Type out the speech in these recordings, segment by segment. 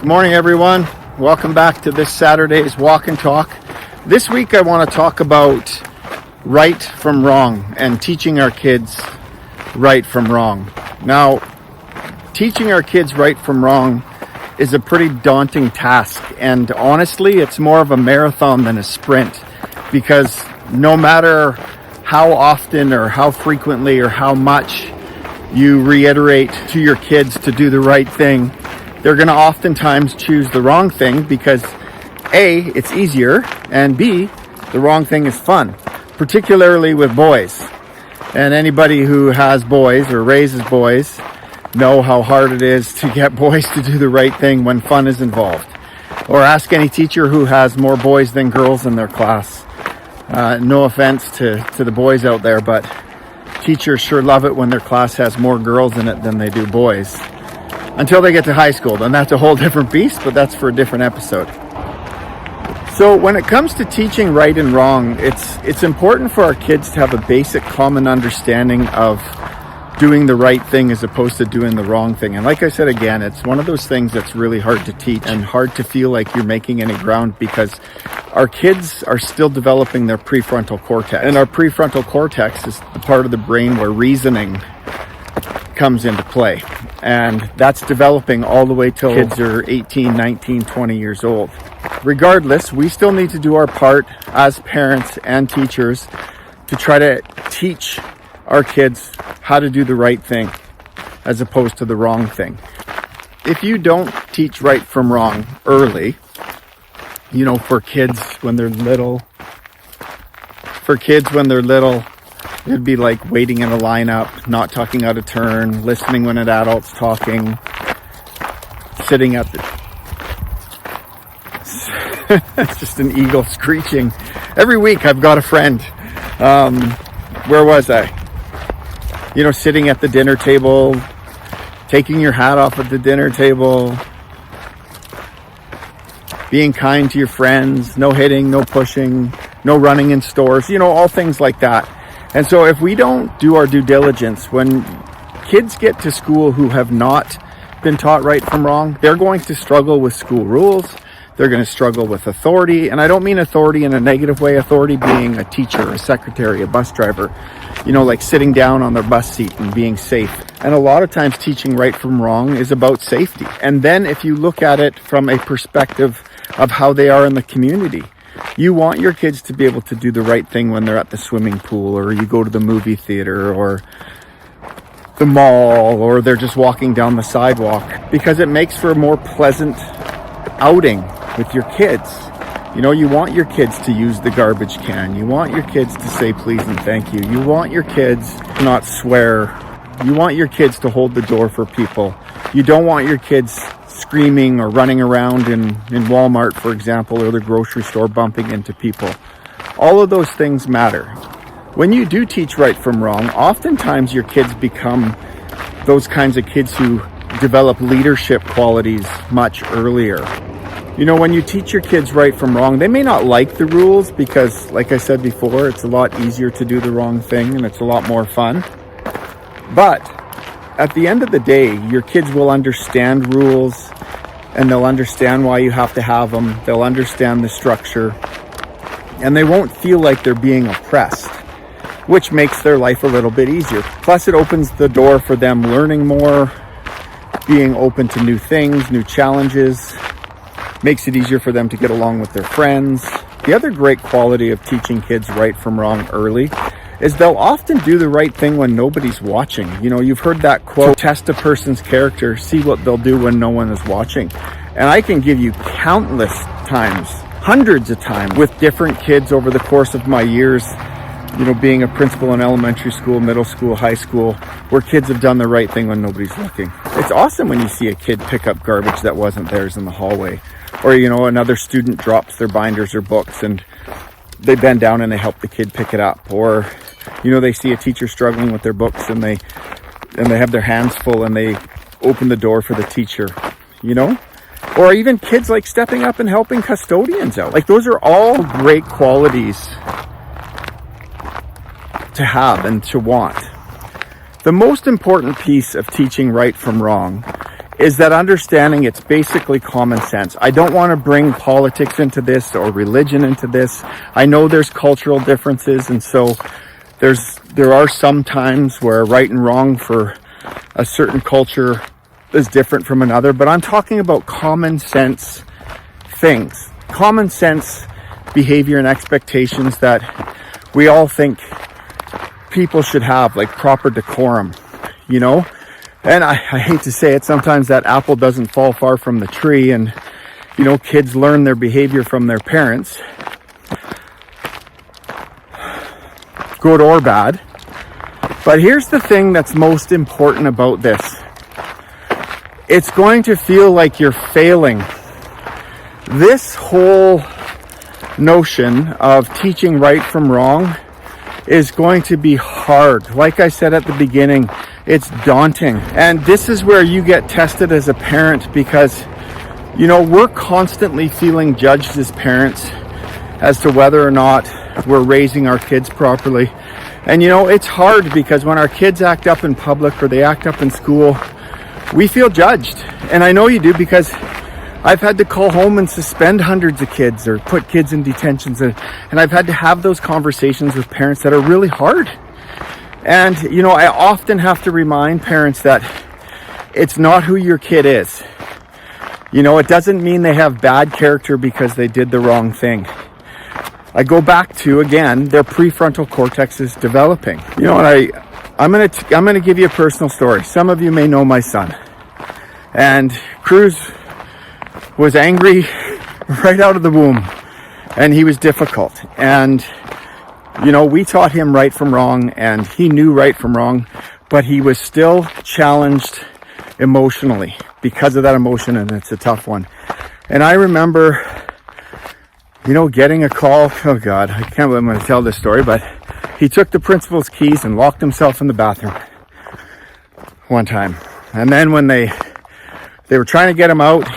Good morning, everyone. Welcome back to this Saturday's Walk and Talk. This week I want to talk about right from wrong and teaching our kids right from wrong. Now, teaching our kids right from wrong is a pretty daunting task, and honestly, it's more of a marathon than a sprint, because no matter how often or how frequently or how much you reiterate to your kids to do the right thing, they're going to oftentimes choose the wrong thing because A, it's easier, and B, the wrong thing is fun, particularly with boys. And anybody who has boys or raises boys know how hard it is to get boys to do the right thing when fun is involved. Or ask any teacher who has more boys than girls in their class. No offense to the boys out there, but teachers sure love it when their class has more girls in it than they do boys. Until they get to high school, then that's a whole different beast, but that's for a different episode. So when it comes to teaching right and wrong, it's important for our kids to have a basic common understanding of doing the right thing as opposed to doing the wrong thing. And like I said again, it's one of those things that's really hard to teach and hard to feel like you're making any ground, because our kids are still developing their prefrontal cortex. And our prefrontal cortex is the part of the brain where reasoning comes into play. And that's developing all the way till kids are 18, 19, 20 years old. Regardless, we still need to do our part as parents and teachers to try to teach our kids how to do the right thing as opposed to the wrong thing. If you don't teach right from wrong early, for kids when they're little, it'd be like waiting in a lineup, not talking out of turn, listening when an adult's talking, sitting at the... It's just an eagle screeching. Every week I've got a friend. Where was I? Sitting at the dinner table, taking your hat off at the dinner table, being kind to your friends, no hitting, no pushing, no running in stores, all things like that. And so if we don't do our due diligence, when kids get to school who have not been taught right from wrong, they're going to struggle with school rules. They're going to struggle with authority. And I don't mean authority in a negative way, authority being a teacher, a secretary, a bus driver, like sitting down on their bus seat and being safe. And a lot of times teaching right from wrong is about safety. And then if you look at it from a perspective of how they are in the community, you want your kids to be able to do the right thing when they're at the swimming pool, or you go to the movie theater, or the mall, or they're just walking down the sidewalk, because it makes for a more pleasant outing with your kids. You want your kids to use the garbage can. You want your kids to say please and thank you. You want your kids to not swear. You want your kids to hold the door for people. You don't want your kids screaming or running around in Walmart, for example, or the grocery store, bumping into people. All of those things matter. When you do teach right from wrong, oftentimes your kids become those kinds of kids who develop leadership qualities much earlier. When you teach your kids right from wrong, they may not like the rules because, like I said before, it's a lot easier to do the wrong thing and it's a lot more fun. But at the end of the day, your kids will understand rules, and they'll understand why you have to have them. They'll understand the structure, and they won't feel like they're being oppressed, which makes their life a little bit easier. Plus, it opens the door for them learning more, being open to new things, new challenges, makes it easier for them to get along with their friends. The other great quality of teaching kids right from wrong early is they'll often do the right thing when nobody's watching. You've heard that quote, test a person's character, see what they'll do when no one is watching. And I can give you countless times, hundreds of times, with different kids over the course of my years, being a principal in elementary school, middle school, high school, where kids have done the right thing when nobody's looking. It's awesome when you see a kid pick up garbage that wasn't theirs in the hallway. Or, another student drops their binders or books and they bend down and they help the kid pick it up. Or, they see a teacher struggling with their books and they have their hands full and they open the door for the teacher, Or even kids like stepping up and helping custodians out. Like, those are all great qualities to have and to want. The most important piece of teaching right from wrong is that understanding it's basically common sense. I don't want to bring politics into this or religion into this. I know there's cultural differences, and so there are some times where right and wrong for a certain culture is different from another, but I'm talking about common sense things, common sense behavior and expectations that we all think people should have, like proper decorum, you know? And I hate to say it, sometimes that apple doesn't fall far from the tree, and, you know, kids learn their behavior from their parents, good or bad. But here's the thing that's most important about this. It's going to feel like you're failing. This whole notion of teaching right from wrong is going to be hard. Like I said at the beginning, it's daunting. And this is where you get tested as a parent, because, you know, we're constantly feeling judged as parents as to whether or not we're raising our kids properly. And, you know, it's hard because when our kids act up in public or they act up in school, we feel judged. And I know you do, because I've had to call home and suspend hundreds of kids or put kids in detentions. And I've had to have those conversations with parents that are really hard. And, you know, I often have to remind parents that it's not who your kid is. You know, it doesn't mean they have bad character because they did the wrong thing. I go back to, again, their prefrontal cortex is developing. You know, and I'm gonna give you a personal story. Some of you may know my son. And Cruz was angry right out of the womb, and he was difficult. And, you know, we taught him right from wrong, and he knew right from wrong, but he was still challenged emotionally because of that emotion, and it's a tough one. And I remember, you know, getting a call. Oh God, I can't believe I'm going to tell this story, but he took the principal's keys and locked himself in the bathroom one time. And then when they were trying to get him out,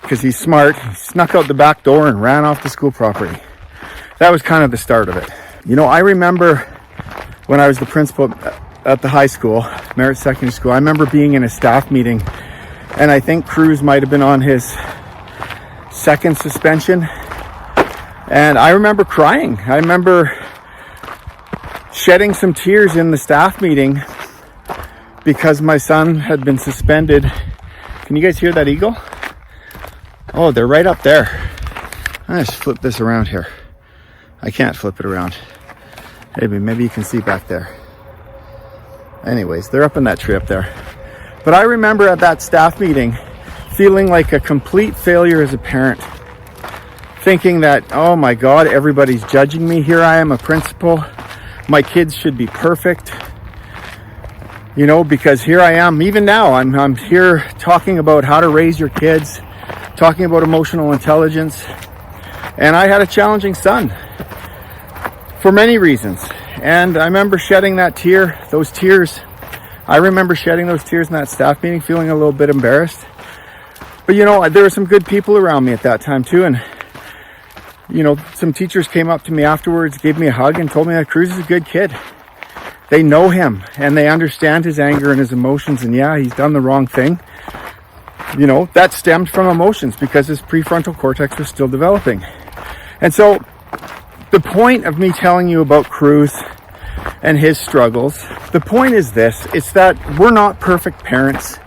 because he's smart, he snuck out the back door and ran off the school property. That was kind of the start of it. You know, I remember when I was the principal at the high school, Merritt Secondary School, I remember being in a staff meeting, and I think Cruz might have been on his second suspension. And I remember crying. I remember shedding some tears in the staff meeting because my son had been suspended. Can you guys hear that eagle? Oh, they're right up there. I just flip this around here. I can't flip it around. Maybe you can see back there. Anyways, they're up in that tree up there. But I remember at that staff meeting feeling like a complete failure as a parent. Thinking that, oh my God, everybody's judging me. Here I am, a principal. My kids should be perfect. You know, because here I am, even now, I'm here talking about how to raise your kids, talking about emotional intelligence. And I had a challenging son for many reasons. And I remember shedding those tears. I remember shedding those tears in that staff meeting, feeling a little bit embarrassed. But, you know, there were some good people around me at that time too. And, you know, some teachers came up to me afterwards, gave me a hug, and told me that Cruz is a good kid. They know him, and they understand his anger and his emotions, and yeah, he's done the wrong thing. You know, that stemmed from emotions because his prefrontal cortex was still developing. And so, the point of me telling you about Cruz and his struggles, the point is this, it's that we're not perfect parents,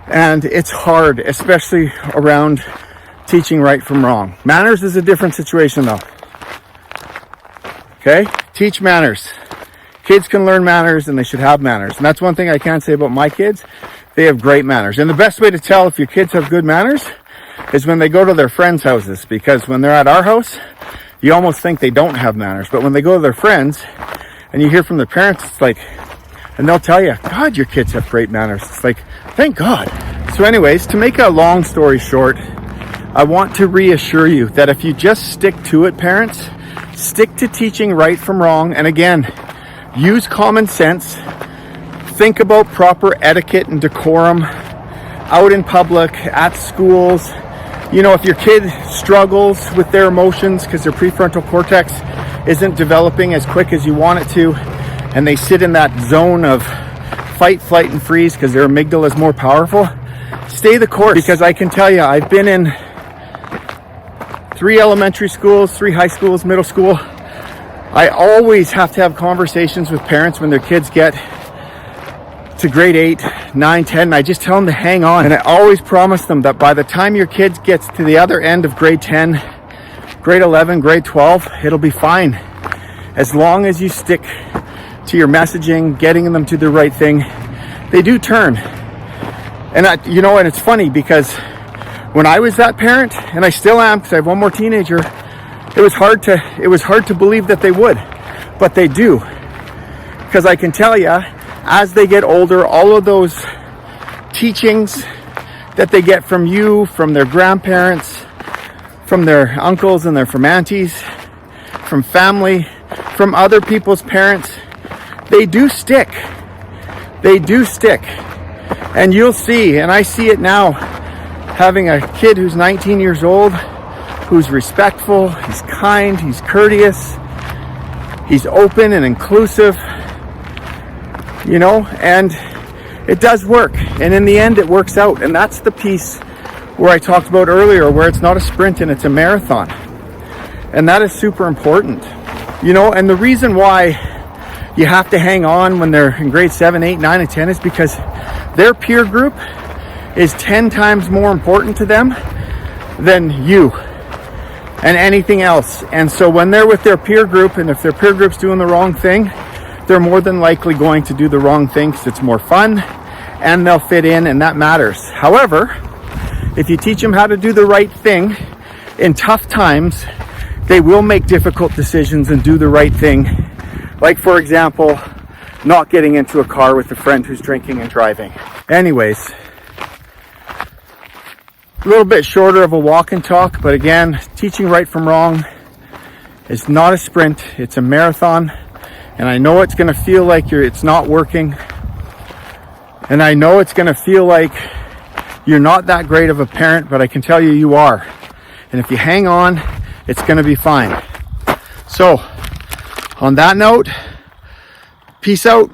and it's hard, especially around teaching right from wrong. Manners is a different situation though. Okay? Teach manners. Kids can learn manners, and they should have manners. And that's one thing I can say about my kids. They have great manners. And the best way to tell if your kids have good manners is when they go to their friends' houses. Because when they're at our house, you almost think they don't have manners. But when they go to their friends and you hear from their parents, it's like, and they'll tell you, God, your kids have great manners. It's like, thank God. So anyways, to make a long story short, I want to reassure you that if you just stick to it, parents, stick to teaching right from wrong. And again, use common sense. Think about proper etiquette and decorum out in public, at schools. You know, if your kid struggles with their emotions because their prefrontal cortex isn't developing as quick as you want it to, and they sit in that zone of fight, flight, and freeze because their amygdala is more powerful, stay the course. Because I can tell you, I've been in 3 elementary schools, 3 high schools, middle school. I always have to have conversations with parents when their kids get to grade 8, 9, 10. And I just tell them to hang on. And I always promise them that by the time your kids gets to the other end of grade 10, grade 11, grade 12, it'll be fine. As long as you stick to your messaging, getting them to the right thing, they do turn. And and it's funny because when I was that parent, and I still am because I have one more teenager, it was hard to believe that they would, but they do. Because I can tell you, as they get older, all of those teachings that they get from you, from their grandparents, from their uncles and from aunties, from family, from other people's parents, they do stick. They do stick. And you'll see, and I see it now, having a kid who's 19 years old, who's respectful, he's kind, he's courteous, he's open and inclusive, and it does work. And in the end, it works out. And that's the piece where I talked about earlier, where it's not a sprint and it's a marathon. And that is super important. And the reason why you have to hang on when they're in grade 7, 8, 9, and 10 is because their peer group is 10 times more important to them than you and anything else. And so when they're with their peer group, and if their peer group's doing the wrong thing, they're more than likely going to do the wrong thing because it's more fun and they'll fit in, and that matters. However, if you teach them how to do the right thing in tough times, they will make difficult decisions and do the right thing. Like, for example, not getting into a car with a friend who's drinking and driving. Anyways, a little bit shorter of a walk and talk, but again, teaching right from wrong is not a sprint, it's a marathon. And I know it's going to feel like it's not working. And I know it's going to feel like you're not that great of a parent, but I can tell you, you are. And if you hang on, it's going to be fine. So, on that note, peace out.